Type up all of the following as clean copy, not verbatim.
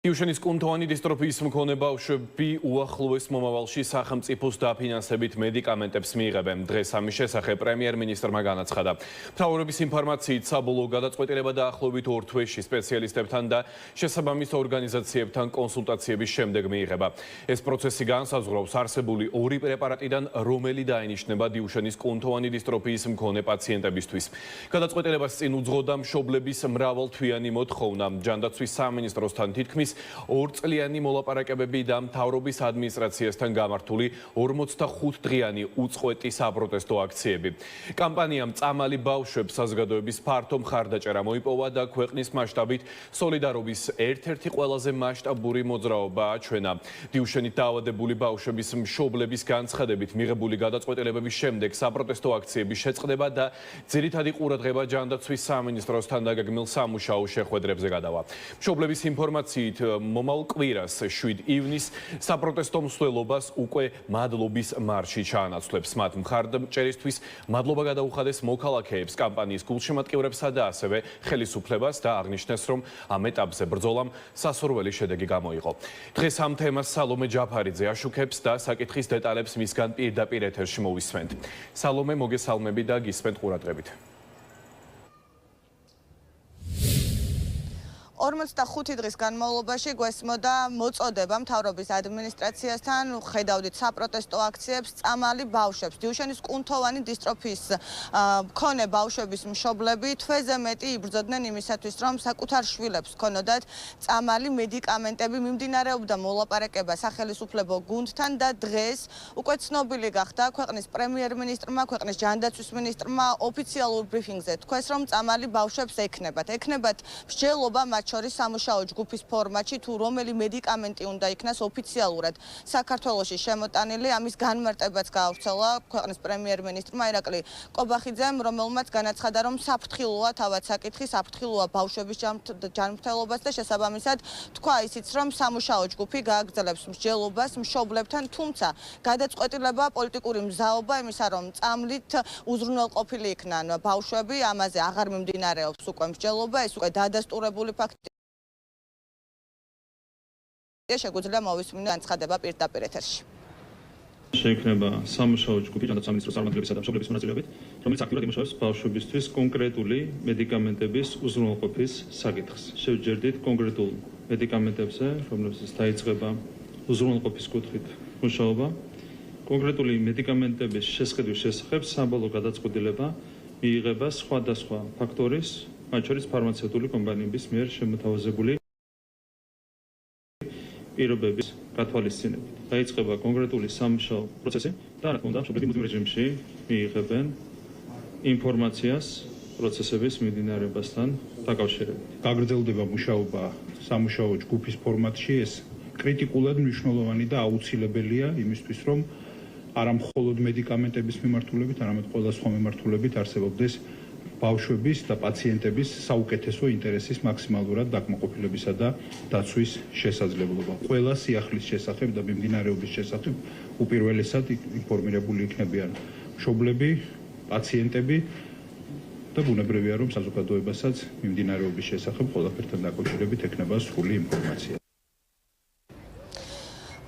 Iușenis კუნთოვანი დისტროფიის მქონე ბავშვები უახლოეს მომავალში სახელმწიფოს დაფინანსებით მედიკამენტებს მიიღებენ. დღეს ამის შესახებ პრემიერ-მინისტრმა განაცხადა. მთავრობის ინფორმაციით საბოლოო გადაწყვეტილება დაახლოებით 2 თვეში სპეციალისტებთან და შესაბამის ორგანიზაციებთან კონსულტაციების შემდეგ მიიღება. ეს პროცესი განსაზღვრავს არსებული 2 პრეპარატიდან რომელი დაინიშნება დიუშენის კუნთოვანი დისტროფიის მქონე პაციენტებისთვის. გადაწყვეტილებას წინ უძღოდა მშობლების მრავალთვიანი მოთხოვნა. ჯანდაცვის სამინისტროსთან თითქმის 2 წლიანი მოლაპარაკებები და მთავრობის ადმინისტრაციასთან გამართული 45 დღიანი უწყვეტი საპროტესტო აქციები. კამპანიამ წამალი ბავშვებს საზოგადოების ფართო მხარდაჭერა მოიპოვა და ქვეყნის მასშტაბით სოლიდარობის ერთ-ერთი ყველაზე მასშტაბური მოძრაობა აჩვენა. დიუშენით დაავადებული ბავშვების მშობლების განცხადებით მიღებული გადაწყვეტილებების შემდეგ საპროტესტო აქციების შეწყდება და ძირითადი ყურადღება ჯანდაცვის სამინისტროსთან დაგეგმილ სამუშაო შეხვედრებზე გადავა. მშობლების ინფორმაციით მომავალ კვირას 7 ივნის საპროტესტო მსვლელობას უკვე მადლობის მარში ჩაანაცვლებს. მათ მხარდამჭერისთვის მადლობა გადაუხადეს მოქალაქეებს, კამპანიის გულშემატკივრებსა და ასევე ხელისუფლებას და აღნიშნეს, რომ ამ ეტაპზე ბრძოლამ სასურველი შედეგი გამოიღო. დღეს ამ თემას სალომე ჯაფარიძე აშუქებს და საკითხის დეტალებს მისგან პირდაპირ ეთერში მოვისმენთ. სალომე, მოგესალმები და გისმენთ ყურადღებით. 45 დღის განმავლობაში გვესმოდა მოწოდება მთავრობის ადმინისტრაციასთან ხედავდით საპროტესტო აქციებს წამალი ბავშვებს. დიუშენის კუნთოვანი დისტროფიის მქონე ბავშვების მშობლები თვეზე მეტი იბრძოდნენ იმისათვის, რომ საკუთარ შვილებს ჰქონოდათ წამალი მედიკამენტები. მიმდინარეობდა მოლაპარაკება სახელისუფლებო გუნდთან და დღეს უკვე ცნობილი გახდა ქვეყნის პრემიერ-მინისტრმა, ქვეყნის ჯანდაცვის მინისტრმა ოფიციალურ ბრიფინგზე თქვეს, რომ წამალი ბავშვებს ექნებათ მსჯელობა მათ შორის სამუშაო ჯგუფის ფორმატში თუ რომელი მედიკამენტი უნდა იქნას ოფიციალურად საქართველოში შემოტანილი. ამის განმარტებაც გაავრცელა ქვეყნის პრემიერ-მინისტრმა ირაკლი ყობახიძემ, რომელმაც განაცხადა, რომ საფრთხილოა თავად საკითხი, საფრთხილოა ბავშვების ჯანმრთელობას და შესაბამისად თქვა ისიც, რომ სამუშაო ჯგუფი გააგრძელებს მსჯელობას მშობლებთან, თუმცა გადაწყვეტილება პოლიტიკური მზაობა იმისა, რომ წამლით უზრუნველყოფილი იქნან ბავშვები, ამაზე აღარ მიმდინარეობს უკვე მსჯელობა, ეს უკვე დადასტურებული ფაქტია. შეგვიძლია მოვისმინოთ განცხადება პირდაპირ ეთერში. შეიქმნება სამუშაო ჯგუფი ჯანდაცვის სამინისტროს წარმომადგენლებისა და მშობლების მონაწილეობით, რომელიც აქტიურად იმუშავებს ბავშვებისთვის კონკრეტული მედიკამენტების უზრუნველყოფის საკითხს. შევჯერდით კონკრეტულ მედიკამენტებზე, რომლებსაც დაიწყება უზრუნველყოფის კუთხით მუშაობა. კონკრეტული მედიკამენტების შესყიდვის შესახებ საბოლოო გადაწყვეტილება მიიღება სხვადასხვა ფაქტორის, მათ შორის ფარმაცევტული კომპანიების მიერ შემოთავაზებული პირობების გათვალისწინებით. დაიწყება კონკრეტული სამუშაო პროცესი და რა თქმა უნდა, მშობლები მუდმივ რეჟიმში მიიღებენ ინფორმაციას პროცესების მიმდინარეობასთან დაკავშირებით. გაგრძელდება მუშაობა სამუშაო ჯგუფის ფორმატში. ეს კრიტიკულად მნიშვნელოვანი და აუცილებელია იმისთვის, რომ არა მხოლოდ მედიკამენტების მიმართულებით, არამედ ყველა სხვა მიმართულებით არსებობდეს ბავშვების და პაციენტების საუკეთესო ინტერესის მაქსიმალურად დაკმაყოფილებისა და დაცვის შესაძლებლობა. ყველა სიახლის შესახებ და მიმდინარეობის შესახებ უპირველესად ინფორმირებული იქნებიან მშობლები, პაციენტები და ბუნებრივია, რომ საზოგადოებასაც მიმდინარეობის შესახებ ყველაფერთან დაკავშირებით ექნება სრული ინფორმაცია.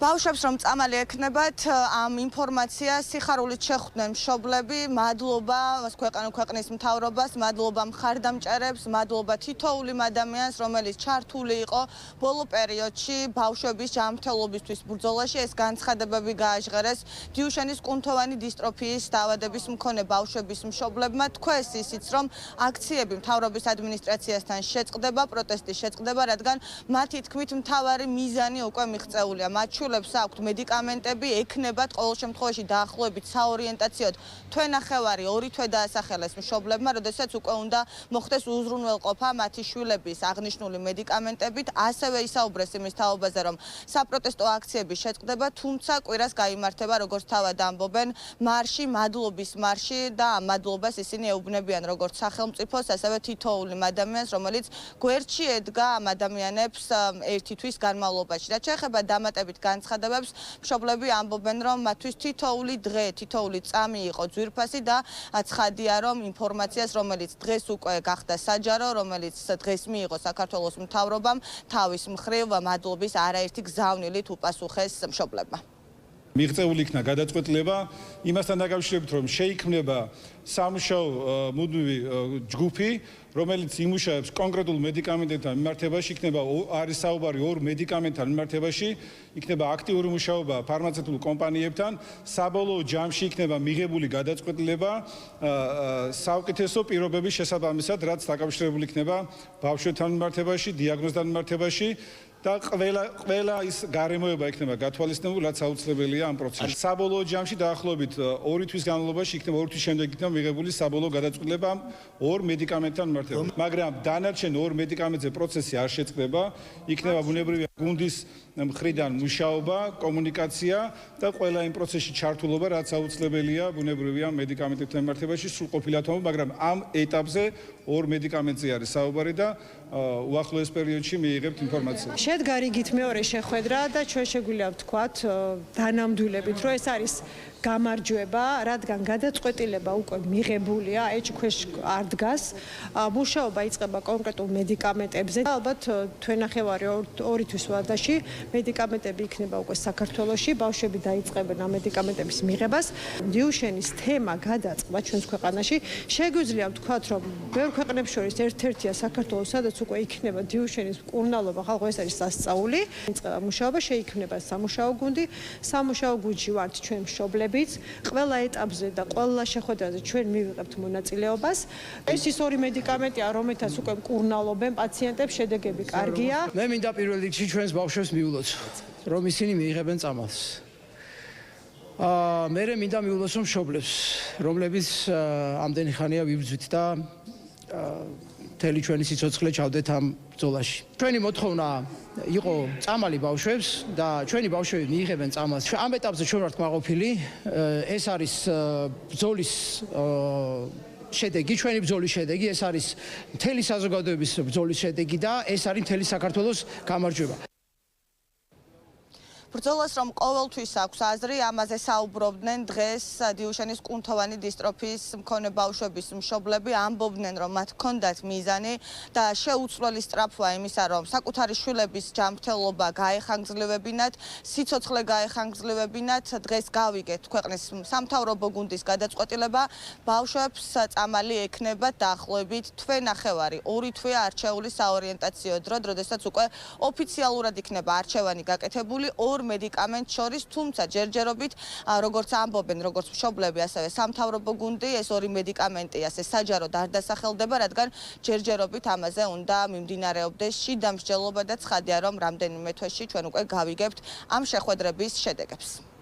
ბავშვებს რომ წამალი ექნებათ, ამ ინფორმაციას სიხარულით შეხვდნენ მშობლები. მადლობა ქვეყნის მთავრობას, მადლობა მხარდამჭერებს, მადლობა თითოეულ ადამიანს, რომელიც ჩართული იყო ბოლო პერიოდში ბავშვების ჯანმრთელობისთვის ბრძოლაში. ეს განცხადებები გააჟღერეს დიუშენის კუნთოვანი დისტროფიის დაავადების მქონე ბავშვების მშობლებმა. თქვეს ისიც, რომ აქციები მთავრობის ადმინისტრაციასთან შეწყდება, პროტესტი შეწყდება, რადგან მათი თქმით მთავარი მიზანი უკვე მიღწეულია. მათ აქვთ მედიკამენტები, ექნებათ ყოველ შემთხვევაში დაახლოებით საორიენტაციოდ თვენახევარი 2 თვე დაასახელეს მშობლებმა, როდესაც უკვე უნდა მოხდეს უზრუნველყოფა მათი შვილების აღნიშნული მედიკამენტებით. ასევე ისაუბრეს იმის თაობაზე, რომ საპროტესტო აქციები შეწყდება, თუმცა კვირას გაიმართება, როგორც თავად ამბობენ, მარში, მადლობის მარში და ამ მადლობას ისინი ეუბნებიან როგორც სახელმწიფოს, ასევე თითოეულ ადამიანს, რომელიც გვერდში ედგა ამ ადამიანებს ერთი თვის განმავლობაში. რაც შეეხება დამატებით განცხადებას განცხადებებს მშობლები ამბობენ, რომ მათთვის თითოეული დღე, თითოეული წამი იყო ძვირფასი და ცხადია, რომ ინფორმაციას, რომელიც დღეს უკვე გახდა საჯარო, რომელიც დღეს მიიღო საქართველოს მთავრობამ, თავის მხრივ მადლობის არაერთი გზავნილით უპასუხეს მშობლებმა. მიღწეული იქნა გადაწყვეტილება იმასთან დაკავშირებით, რომ შეიქმნება სამუშაო მუდმივი ჯგუფი, რომელიც იმუშავებს კონკრეტულ მედიკამენტებთან მიმართებაში, იქნება არის საუბარი ორ მედიკამენტთან მიმართებაში, იქნება აქტიური მუშაობა ფარმაცევტულ კომპანიებთან, საბოლოო ჯამში იქნება მიღებული გადაწყვეტილება საუკეთესო პირობების შესაბამისად, რაც დაკავშირებული იქნება ბავშვებთან მიმართებაში, დიაგნოზთან მიმართებაში. და ყველა ის გარემოება იქნება გათვალისწინებული, რაც აუცილებელია ამ პროცესში. საბოლოო ჯამში დაახლოებით 2 თვის განმავლობაში იქნება 2 თვის შემდეგ იქნება მიღებული საბოლოო გადაწყვეტილება ორ მედიკამენტთან მიმართებაში. მაგრამ დანარჩენ ორ მედიკამენტზე პროცესი არ შეწყდება, იქნება ბუნებრივია გუნდის მხრიდან მუშაობა, კომუნიკაცია და ყველა იმ პროცესში ჩართულობა, რაც აუცილებელია ბუნებრივია მედიკამენტებთან მიმართებაში სრულყოფილად, მაგრამ ამ ეტაპზე ორ მედიკამენტზე არის საუბარი და უახლოეს პერიოდში მიიღებთ ინფორმაციას. შედგა რიგით მეორე შეხვედრა და ჩვენ შეგვიძლია ვთქვათ დანამდვილებით, რომ ეს არის გამარჯვება, რადგან გადაწყვეტილება უკვე მიღებულია, ეჭქვეშ არ დგას. მუშაობა იწყება კონკრეტულ მედიკამენტებზე. ალბათ თვენახევარი 2 თვის ვადაში მედიკამენტები იქნება უკვე საქართველოში, ბავშვები დაიწყებენ ამ მედიკამენტების მიღებას. დიუშენის თემა გადაწყდა ჩვენს ქვეყანაში. შეგვიძლია ვთქვათ, რომ ბევრ ქვეყნებს შორის ერთ-ერთია საქართველოს, სადაც უკვე იქნება დიუშენის მკურნალობა, ხალხო ეს არის სასწაული. იწყება მუშაობა, შეიქმნება სამუშაო გუნდი. სამუშაო გუნდში ვართ ჩვენ მშობლები. ყველა ეტაპზე და ყველა შეხვედრაზე ჩვენ მივიღებთ მონაწილეობას. ეს ის ორი მედიკამენტია, რომელთაც უკვე მკურნალობენ პაციენტებს, შედეგები კარგია. მე მინდა პირველ რიგში ჩვენს ბავშვებს მიულოცოთ, რომ ისინი მიიღებენ წამალს. მე მინდა მიულოცო მშობლებს, რომლებიც ამდენი ხანია ვიბრძვით და მთელი ჩვენი სიცოცხლე ჩავდეთ ამ ბრძოლაში. ჩვენი მოთხოვნა იყო წამალი ბავშვებს და ჩვენი ბავშვები მიიღებენ წამალს. ამ ეტაპზე ჩვენ ვართ კმაყოფილი. ეს არის ბრძოლის შედეგი, ჩვენი ბრძოლის შედეგი, ეს არის მთელი საზოგადოების ბრძოლის შედეგი და ეს არის მთელი საქართველოს გამარჯვება. ბრძოლას რომ ყოველთვის აქვს აზრი, ამაზე საუბრობდნენ დღეს დიუშენის კუნთოვანი დისტროფიის მქონე ბავშვების მშობლები, ამბობდნენ, რომ მათ ჰქონდათ მიზანი და შეუცვლელი სწრაფვა იმისა, რომ საკუთარი შვილების ჯანმრთელობა გაეხანგრძლივებინათ, სიცოცხლე გაეხანგრძლივებინათ. დღეს გავიგეთ ქვეყნის სამთავრობო გუნდის გადაწყვეტილება, ბავშვებს წამალი ექნებათ დაახლოებით თვენახევარი, 2 თვეა არჩეული საორიენტაციო დრო, როდესაც უკვე ოფიციალურად იქნება არჩევანი გაკეთებული ორ მედიკამენტ შორის, თუმცა ჯერჯერობით, როგორც ამბობენ, როგორც მშობლები, ასევე სამთავრობო გუნდი, ეს ორი მედიკამენტი ასე საჯაროდ არ დასახელდება, რადგან ჯერჯერობით ამაზე უნდა მიმდინარეობდეს შიდა მსჯელობა და ცხადია, რომ რამდენიმე თვეში ჩვენ უკვე გავიგებთ ამ შეხვედრების შედეგებს.